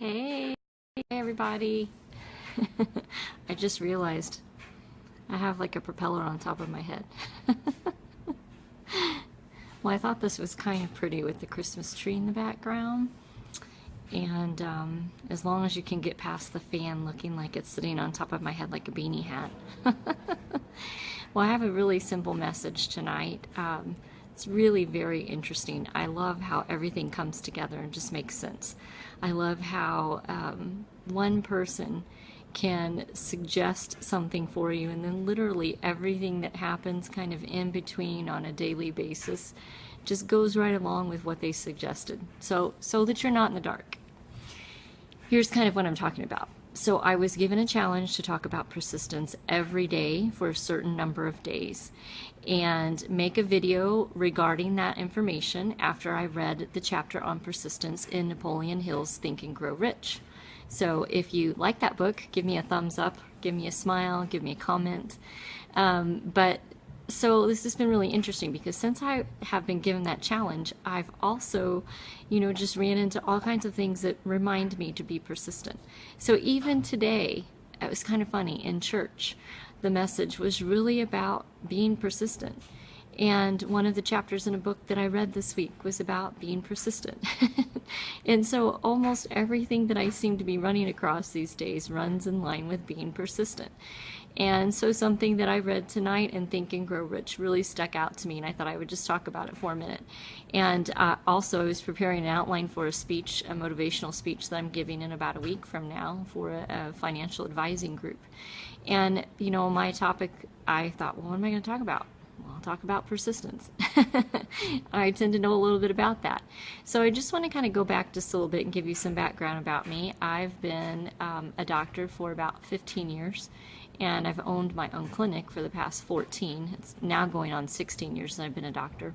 Hey everybody. I just realized I have like a propeller on top of my head. Well, I thought this was kind of pretty with the Christmas tree in the background. And as long as you can get past the fan looking like it's sitting on top of my head like a beanie hat. Well, I have a really simple message tonight. It's really very interesting. I love how everything comes together and just makes sense. I love how one person can suggest something for you, and then literally everything that happens kind of in between on a daily basis just goes right along with what they suggested. So that you're not in the dark. Here's kind of what I'm talking about. So I was given a challenge to talk about persistence every day for a certain number of days and make a video regarding that information after I read the chapter on persistence in Napoleon Hill's Think and Grow Rich. So if you like that book, give me a thumbs up, give me a smile, give me a comment. So this has been really interesting because since I have been given that challenge, I've also, just ran into all kinds of things that remind me to be persistent. So even today, it was kind of funny, in church, the message was really about being persistent. And one of the chapters in a book that I read this week was about being persistent. And so almost everything that I seem to be running across these days runs in line with being persistent. And so something that I read tonight in Think and Grow Rich really stuck out to me, and I thought I would just talk about it for a minute. And also I was preparing an outline for a speech, a motivational speech that I'm giving in about a week from now for a financial advising group. And, my topic, I thought, well, what am I going to talk about? Well, I'll talk about persistence. I tend to know a little bit about that. So I just want to kind of go back just a little bit and give you some background about me. I've been a doctor for about 15 years, and I've owned my own clinic for the past 14. It's now going on 16 years that I've been a doctor.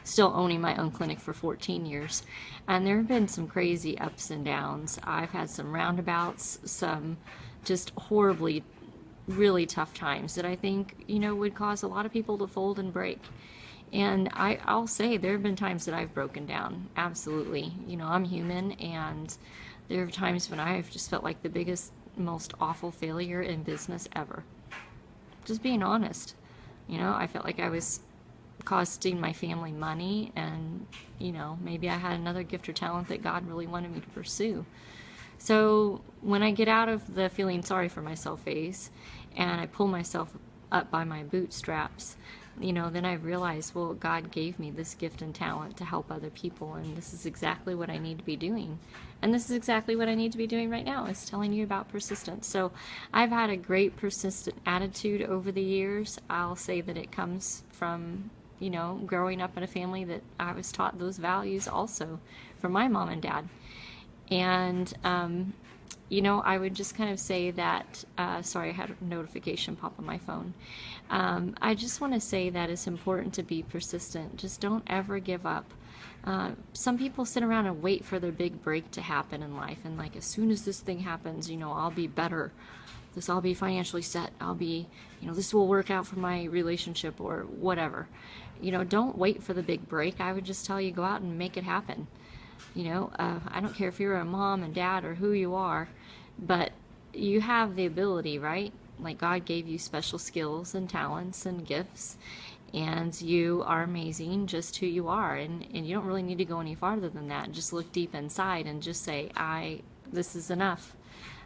Still owning my own clinic for 14 years. And there have been some crazy ups and downs. I've had some roundabouts, some just horribly really tough times that I think, would cause a lot of people to fold and break. And I'll say there have been times that I've broken down. Absolutely. I'm human, and there are times when I've just felt like the biggest, most awful failure in business ever. Just being honest. I felt like I was costing my family money, and, maybe I had another gift or talent that God really wanted me to pursue. So when I get out of the feeling sorry for myself phase and I pull myself up by my bootstraps, then I realize, well, God gave me this gift and talent to help other people, and this is exactly what I need to be doing. And this is exactly what I need to be doing right now, is telling you about persistence. So I've had a great persistent attitude over the years. I'll say that it comes from, growing up in a family that I was taught those values also from my mom and dad. And, I would just kind of say that, sorry, I had a notification pop on my phone. I just want to say that it's important to be persistent. Just don't ever give up. Some people sit around and wait for their big break to happen in life. And like, as soon as this thing happens, I'll be better. I'll be financially set. I'll be, this will work out for my relationship or whatever. Don't wait for the big break. I would just tell you, go out and make it happen. I don't care if you're a mom and dad or who you are, but you have the ability, right? Like, God gave you special skills and talents and gifts, and you are amazing just who you are. And you don't really need to go any farther than that. Just look deep inside and just say, this is enough.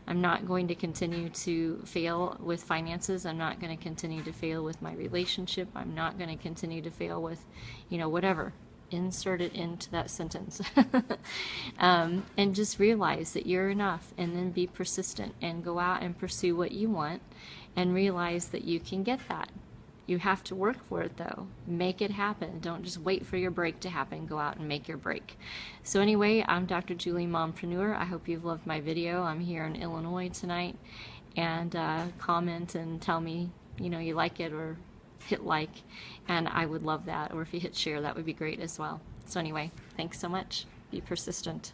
I'm not going to continue to fail with finances. I'm not going to continue to fail with my relationship. I'm not going to continue to fail with, whatever. Insert it into that sentence. And just realize that you're enough, and then be persistent and go out and pursue what you want, and realize that you can get that. You have to work for it though. Make it happen. Don't just wait for your break to happen. Go out and make your break. So anyway, I'm Dr. Julie Mompreneur. I hope you've loved my video. I'm here in Illinois tonight, and comment and tell me, you like it, or hit like, and I would love that. Or if you hit share, that would be great as well. So anyway, thanks so much. Be persistent.